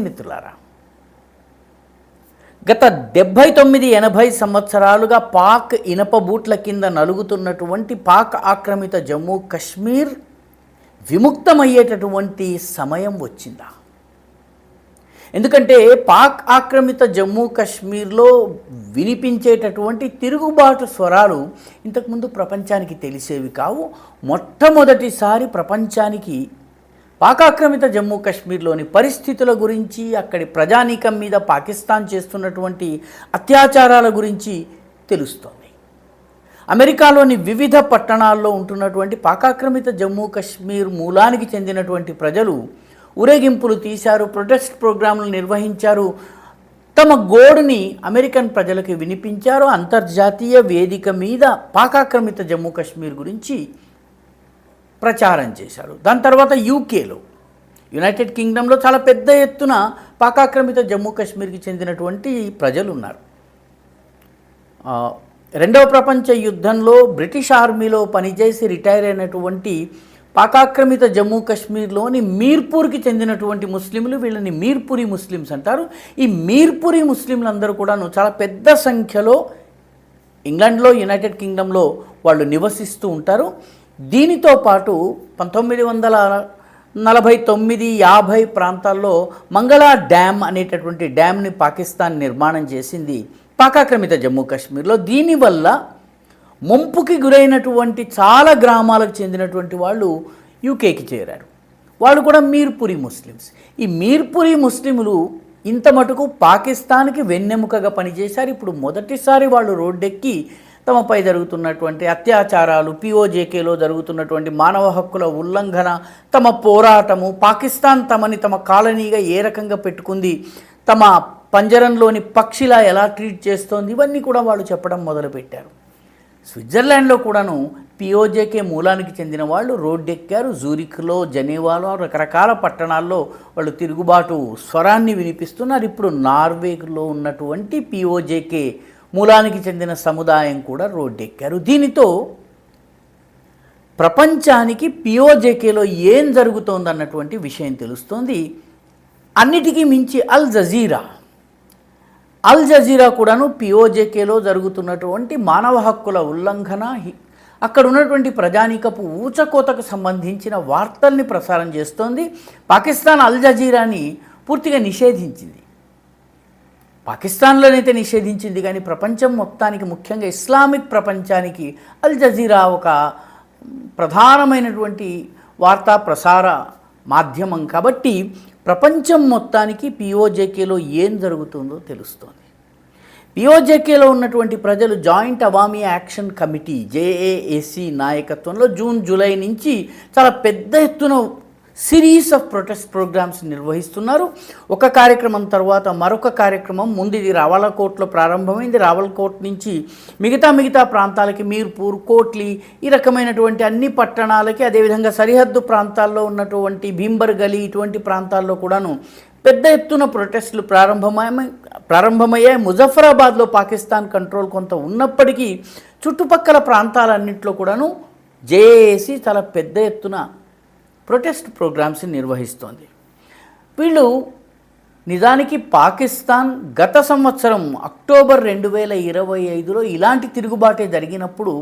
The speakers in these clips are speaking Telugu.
మిత్రులారా, గత 79-80 సంవత్సరాలుగా పాక్ ఇనప బూట్ల కింద నలుగుతున్నటువంటి పాక్ ఆక్రమిత జమ్మూ కాశ్మీర్ విముక్తమయ్యేటటువంటి సమయం వచ్చిందా? ఎందుకంటే పాక్ ఆక్రమిత జమ్మూ కాశ్మీర్లో వినిపించేటటువంటి తిరుగుబాటు స్వరాలు ఇంతకుముందు ప్రపంచానికి తెలిసేవి కావు. మొట్టమొదటిసారి ప్రపంచానికి పాక్ ఆక్రమిత జమ్మూ కాశ్మీర్లోని పరిస్థితుల గురించి, అక్కడి ప్రజానీకం మీద పాకిస్తాన్ చేస్తున్నటువంటి అత్యాచారాల గురించి తెలుస్తోంది. అమెరికాలోని వివిధ పట్టణాల్లో ఉంటున్నటువంటి పాక్ ఆక్రమిత జమ్మూ కాశ్మీర్ మూలానికి చెందినటువంటి ప్రజలు ఊరేగింపులు తీశారు, ప్రొటెస్ట్ ప్రోగ్రాంలు నిర్వహించారు, తమ గోడుని అమెరికన్ ప్రజలకు వినిపించారు. అంతర్జాతీయ వేదిక మీద పాక్ ఆక్రమిత జమ్మూ కాశ్మీర్ గురించి ప్రచారం చేశారు. దాని తర్వాత యూకేలో, యునైటెడ్ కింగ్డమ్లో చాలా పెద్ద ఎత్తున పాక్ ఆక్రమిత జమ్మూ కాశ్మీర్కి చెందినటువంటి ప్రజలు ఉన్నారు. రెండవ ప్రపంచ యుద్ధంలో బ్రిటిష్ ఆర్మీలో పనిచేసి రిటైర్ అయినటువంటి పాక్ ఆక్రమిత జమ్మూ కాశ్మీర్లోని మీర్పూర్కి చెందినటువంటి ముస్లింలు, వీళ్ళని మీర్పురి ముస్లిమ్స్ అంటారు. ఈ మీర్పురి ముస్లింలందరూ కూడాను చాలా పెద్ద సంఖ్యలో ఇంగ్లాండ్లో, యునైటెడ్ కింగ్డమ్లో వాళ్ళు నివసిస్తూ ఉంటారు. దీనితో పాటు 1949-50 ప్రాంతాల్లో మంగళా డ్యామ్ అనేటటువంటి డ్యామ్ని పాకిస్తాన్ నిర్మాణం చేసింది పాక్ ఆక్రమిత జమ్మూ కాశ్మీర్లో. దీనివల్ల ముంపుకి గురైనటువంటి చాలా గ్రామాలకు చెందినటువంటి వాళ్ళు యూకేకి చేరారు. వాళ్ళు కూడా మీర్పురి ముస్లిమ్స్. ఈ మీర్పురి ముస్లింలు ఇంత మటుకు పాకిస్తాన్కి వెన్నెముకగా పనిచేశారు. ఇప్పుడు మొదటిసారి వాళ్ళు రోడ్డెక్కి తమపై జరుగుతున్నటువంటి అత్యాచారాలు, పిఓజేకేలో జరుగుతున్నటువంటి మానవ హక్కుల ఉల్లంఘన, తమ పోరాటము, పాకిస్తాన్ తమని తమ కాలనీగా ఏ రకంగా పెట్టుకుంది, తమ పంజరంలోని పక్షిలా ఎలా ట్రీట్ చేస్తోంది, ఇవన్నీ కూడా వాళ్ళు చెప్పడం మొదలుపెట్టారు. స్విట్జర్లాండ్లో కూడాను పిఓజేకే మూలానికి చెందిన వాళ్ళు రోడ్డెక్కారు. జూరిక్లో, జెనీవాలో, రకరకాల పట్టణాల్లో వాళ్ళు తిరుగుబాటు స్వరాన్ని వినిపిస్తున్నారు. ఇప్పుడు నార్వేలో ఉన్నటువంటి పిఓజేకే మూలానికి చెందిన సముదాయం కూడా రోడ్డెక్కారు. దీనితో ప్రపంచానికి పిఓజేకేలో ఏం జరుగుతోందన్నటువంటి విషయం తెలుస్తోంది. అన్నిటికీ మించి అల్ జజీరా కూడాను పిఓజేకేలో జరుగుతున్నటువంటి మానవ హక్కుల ఉల్లంఘన, అక్కడ ఉన్నటువంటి ప్రజానీకపు ఊచకోతకు సంబంధించిన వార్తల్ని ప్రసారం చేస్తోంది. పాకిస్తాన్ అల్ జజీరాని పూర్తిగా నిషేధించింది. పాకిస్తాన్లోనైతే నిషేధించింది, కానీ ప్రపంచం మొత్తానికి, ముఖ్యంగా ఇస్లామిక్ ప్రపంచానికి అల్ జజీరా ఒక ప్రధానమైనటువంటి వార్తా ప్రసార మాధ్యమం కాబట్టి ప్రపంచం మొత్తానికి పిఓజేకేలో ఏం జరుగుతుందో తెలుస్తోంది. పిఓజేకేలో ఉన్నటువంటి ప్రజలు joint Awami action committee JAAC నాయకత్వంలో జూన్, జూలై నుంచి చాలా పెద్ద ఎత్తున సిరీస్ ఆఫ్ ప్రొటెస్ట్ ప్రోగ్రామ్స్ నిర్వహిస్తున్నారు. ఒక కార్యక్రమం తర్వాత మరొక కార్యక్రమం. ముందు ఇది రావలకోట్లో ప్రారంభమైంది. రావలకోట్ నుంచి మిగతా ప్రాంతాలకి, మీర్పూర్, కోట్లీ, ఈ రకమైనటువంటి అన్ని పట్టణాలకి, అదేవిధంగా సరిహద్దు ప్రాంతాల్లో ఉన్నటువంటి భీంబర్ గలీ, ఇటువంటి ప్రాంతాల్లో కూడాను పెద్ద ఎత్తున ప్రొటెస్టులు ప్రారంభమయ్యాయి. ముజఫరాబాద్లో పాకిస్తాన్ కంట్రోల్ కొంత ఉన్నప్పటికీ చుట్టుపక్కల ప్రాంతాలన్నింటిలో కూడాను JAAC చాలా పెద్ద ఎత్తున ప్రొటెస్ట్ ప్రోగ్రామ్స్ నిర్వహిస్తోంది. వీళ్ళు నిజానికి పాకిస్తాన్ గత సంవత్సరం అక్టోబర్ 2025లో ఇలాంటి తిరుగుబాటే జరిగినప్పుడు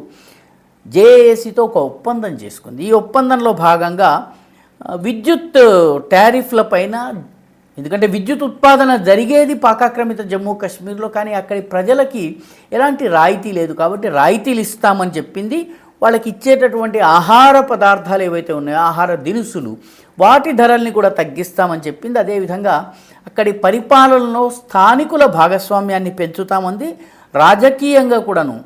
JAACతో ఒక ఒప్పందం చేసుకుంది. ఈ ఒప్పందంలో భాగంగా విద్యుత్ టారిఫ్ల పైన, ఎందుకంటే విద్యుత్ ఉత్పాదన జరిగేది పాక్ ఆక్రమిత జమ్మూ కాశ్మీర్లో, కానీ అక్కడి ప్రజలకి ఎలాంటి రాయితీ లేదు కాబట్టి రాయితీలు ఇస్తామని చెప్పింది. వాళ్ళకి ఇచ్చేటటువంటి ఆహార పదార్థాలు ఏవైతే ఉన్నాయో, ఆహార దినుసులు, వాటి ధరల్ని కూడా తగ్గిస్తామని చెప్పింది. అదేవిధంగా అక్కడి పరిపాలనలో స్థానికుల భాగస్వామ్యాన్ని పెంచుతామంది. రాజకీయంగా కూడాను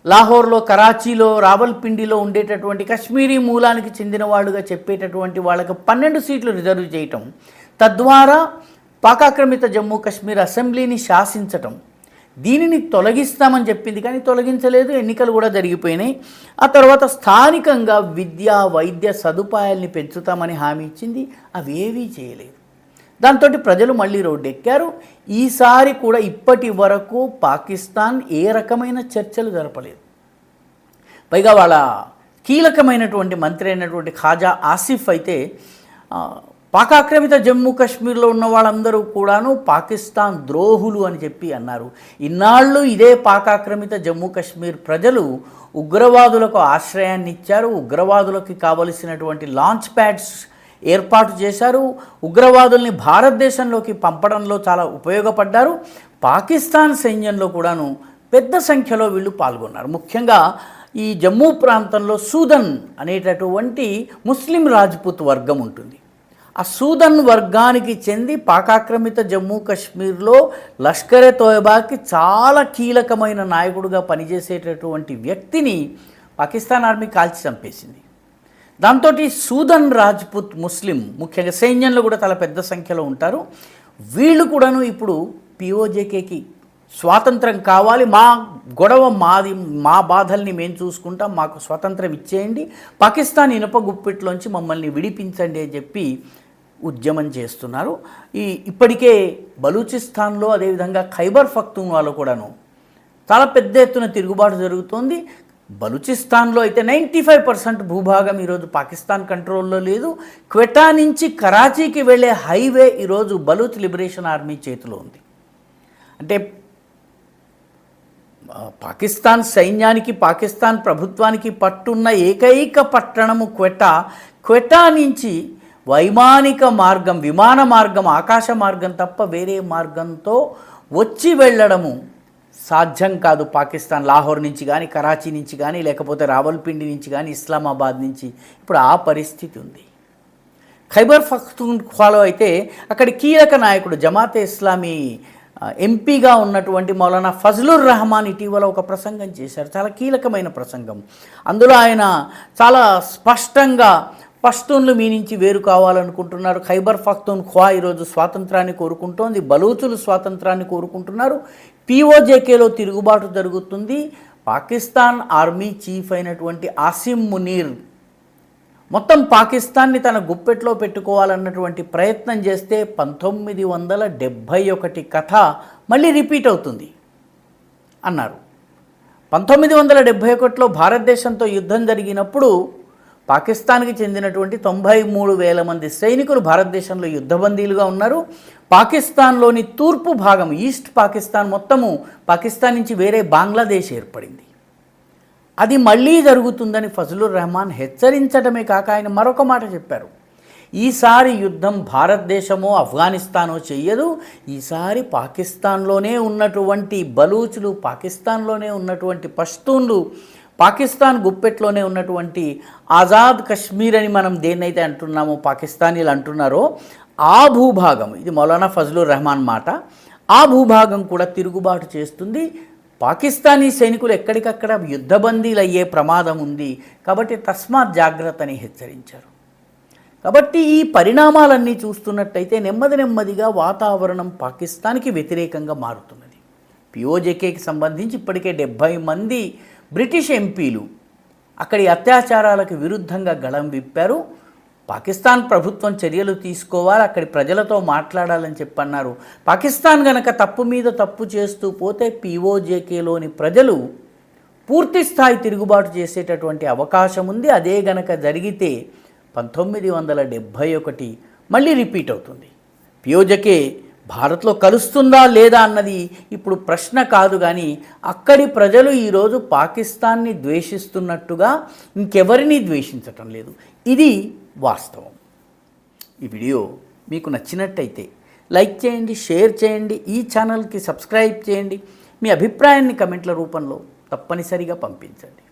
లాహోర్లో, కరాచీలో, రావల్పిండిలో ఉండేటటువంటి కశ్మీరీ మూలానికి చెందిన వాళ్ళుగా చెప్పేటటువంటి వాళ్ళకి 12 సీట్లు రిజర్వ్ చేయటం, తద్వారా పాక్ ఆక్రమిత జమ్మూ కాశ్మీర్ అసెంబ్లీని శాసించటం, దీనిని తొలగిస్తామని చెప్పింది, కానీ తొలగించలేదు. ఎన్నికలు కూడా జరిగిపోయినాయి. ఆ తర్వాత స్థానికంగా విద్యా, వైద్య సదుపాయాల్ని పెంచుతామని హామీ ఇచ్చింది. అవేవీ చేయలేదు. దాంతో ప్రజలు మళ్ళీ రోడ్డెక్కారు. ఈసారి కూడా ఇప్పటి వరకు పాకిస్తాన్ ఏ రకమైన చర్చలు జరపలేదు. పైగా వాళ్ళ కీలకమైనటువంటి మంత్రి అయినటువంటి ఖాజా ఆసిఫ్ అయితే పాకాక్రమిత జమ్మూ కాశ్మీర్లో ఉన్న వాళ్ళందరూ కూడాను పాకిస్తాన్ ద్రోహులు అని చెప్పి అన్నారు. ఇన్నాళ్ళు ఇదే పాకాక్రమిత జమ్మూ కాశ్మీర్ ప్రజలు ఉగ్రవాదులకు ఆశ్రయాన్ని ఇచ్చారు, ఉగ్రవాదులకి కావలసినటువంటి లాంచ్ ప్యాడ్స్ ఏర్పాటు చేశారు, ఉగ్రవాదుల్ని భారతదేశంలోకి పంపడంలో చాలా ఉపయోగపడ్డారు. పాకిస్తాన్ సైన్యంలో కూడాను పెద్ద సంఖ్యలో వీళ్ళు పాల్గొన్నారు. ముఖ్యంగా ఈ జమ్మూ ప్రాంతంలో సూదన్ అనేటటువంటి ముస్లిం రాజ్పుత్ వర్గం ఉంటుంది. ఆ సూదన్ వర్గానికి చెంది పాకాక్రమిత జమ్మూ కాశ్మీర్లో లష్కరే తోయబాకి చాలా కీలకమైన నాయకుడిగా పనిచేసేటటువంటి వ్యక్తిని పాకిస్తాన్ ఆర్మీ కాల్చి చంపేసింది. దాంతో సూదన్ రాజ్పుత్ ముస్లిం ముఖ్యంగా సైన్యంలో కూడా చాలా పెద్ద సంఖ్యలో ఉంటారు. వీళ్ళు కూడాను ఇప్పుడు పిఓజేకేకి స్వాతంత్రం కావాలి, మా గొడవ మాది, మా బాధల్ని మేము చూసుకుంటాం, మాకు స్వాతంత్రం ఇచ్చేయండి, పాకిస్తాన్ ఇనుప గుప్పిట్లోంచి మమ్మల్ని విడిపించండి అని చెప్పి ఉద్యమం చేస్తున్నారు. ఇప్పటికే బలూచిస్తాన్లో అదేవిధంగా ఖైబర్ పఖ్తూన్వాలో కూడాను చాలా పెద్ద ఎత్తున తిరుగుబాటు జరుగుతోంది. బలూచిస్తాన్లో అయితే 95% భూభాగం ఈరోజు పాకిస్తాన్ కంట్రోల్లో లేదు. క్వెటా నుంచి కరాచీకి వెళ్ళే హైవే ఈరోజు బలూచ్ లిబరేషన్ ఆర్మీ చేతిలో ఉంది. అంటే పాకిస్తాన్ సైన్యానికి, పాకిస్తాన్ ప్రభుత్వానికి పట్టున్న ఏకైక పట్టణము క్వెటా నుంచి వైమానిక మార్గం, విమాన మార్గం, ఆకాశ మార్గం తప్ప వేరే మార్గంతో వచ్చి వెళ్ళడము సాధ్యం కాదు. పాకిస్తాన్ లాహోర్ నుంచి కానీ, కరాచీ నుంచి కానీ, లేకపోతే రావల్పిండి నుంచి కానీ, ఇస్లామాబాద్ నుంచి ఇప్పుడు ఆ పరిస్థితి ఉంది. ఖైబర్ పఖ్తూన్ఖ్వాలో అయితే అక్కడి కీలక నాయకుడు జమాతే ఇస్లామీ ఎంపీగా ఉన్నటువంటి మౌలానా ఫజ్లుర్ రహమాన్ ఇటీవల ఒక ప్రసంగం చేశారు, చాలా కీలకమైన ప్రసంగం. అందులో ఆయన చాలా స్పష్టంగా పష్తూన్లు మీ నుంచి వేరు కావాలనుకుంటున్నారు, ఖైబర్ పఖ్తూన్ఖ్వా ఈరోజు స్వాతంత్రాన్ని కోరుకుంటోంది, బలూచులు స్వాతంత్రాన్ని కోరుకుంటున్నారు, పిఓజేకేలో తిరుగుబాటు జరుగుతుంది. పాకిస్తాన్ ఆర్మీ చీఫ్ అయినటువంటి ఆసిమ్ మునీర్ మొత్తం పాకిస్తాన్ని తన గుప్పెట్లో పెట్టుకోవాలన్నటువంటి ప్రయత్నం చేస్తే 1971 కథ మళ్ళీ రిపీట్ అవుతుంది అన్నారు. 1971లో భారతదేశంతో యుద్ధం జరిగినప్పుడు పాకిస్తాన్కి చెందినటువంటి 93,000 మంది సైనికులు భారతదేశంలో యుద్ధబందీలుగా ఉన్నారు. పాకిస్తాన్లోని తూర్పు భాగం, ఈస్ట్ పాకిస్తాన్ మొత్తము పాకిస్తాన్ నుంచి వేరే బంగ్లాదేశ్ ఏర్పడింది. అది మళ్ళీ జరుగుతుందని ఫజ్లుర్ రహమాన్ హెచ్చరించడమే కాక ఆయన మరొక మాట చెప్పారు, ఈసారి యుద్ధం భారతదేశమో ఆఫ్ఘనిస్తానో చెయ్యదు, ఈసారి పాకిస్తాన్లోనే ఉన్నటువంటి బలూచులు, పాకిస్తాన్లోనే ఉన్నటువంటి పష్తూన్లు, పాకిస్తాన్ గుప్పెట్లోనే ఉన్నటువంటి ఆజాద్ కశ్మీర్ అని మనం దేన్నైతే అంటున్నామో పాకిస్తానీలు అంటున్నారో ఆ భూభాగం, ఇది మౌలానా ఫజ్లుర్ రహమాన్ మాట, ఆ భూభాగం కూడా తిరుగుబాటు చేస్తుంది. పాకిస్తానీ సైనికులు ఎక్కడికక్కడ యుద్ధబందీలు అయ్యే ప్రమాదం ఉంది, కాబట్టి తస్మాత్ జాగ్రత్త అని హెచ్చరించారు. కాబట్టి ఈ పరిణామాలన్నీ చూస్తున్నట్టయితే నెమ్మదిగా వాతావరణం పాకిస్తాన్కి వ్యతిరేకంగా మారుతున్నది. పిఓజేకేకి సంబంధించి ఇప్పటికే 70 మంది బ్రిటిష్ ఎంపీలు అక్కడి అత్యాచారాలకు విరుద్ధంగా గళం విప్పారు. పాకిస్తాన్ ప్రభుత్వం చర్యలు తీసుకోవాలి, అక్కడి ప్రజలతో మాట్లాడాలని చెప్పన్నారు. పాకిస్తాన్ గనక తప్పు మీద తప్పు చేస్తూ పోతే పిఓజేకేలోని ప్రజలు పూర్తి స్థాయి తిరుగుబాటు చేసేటటువంటి అవకాశం ఉంది. అదే గనక జరిగితే 1971 మళ్ళీ రిపీట్ అవుతుంది. పిఓజేకే భారత్లో కలుస్తుందా లేదా అన్నది ఇప్పుడు ప్రశ్న కాదు, కానీ అక్కడి ప్రజలు ఈరోజు పాకిస్తాన్ని ద్వేషిస్తున్నట్టుగా ఇంకెవరిని ద్వేషించటం లేదు. ఇది వాస్తవం. ఈ వీడియో మీకు నచ్చినట్టయితే లైక్ చేయండి, షేర్ చేయండి, ఈ ఛానల్కి సబ్స్క్రైబ్ చేయండి, మీ అభిప్రాయాన్ని కమెంట్ల రూపంలో తప్పనిసరిగా పంపించండి.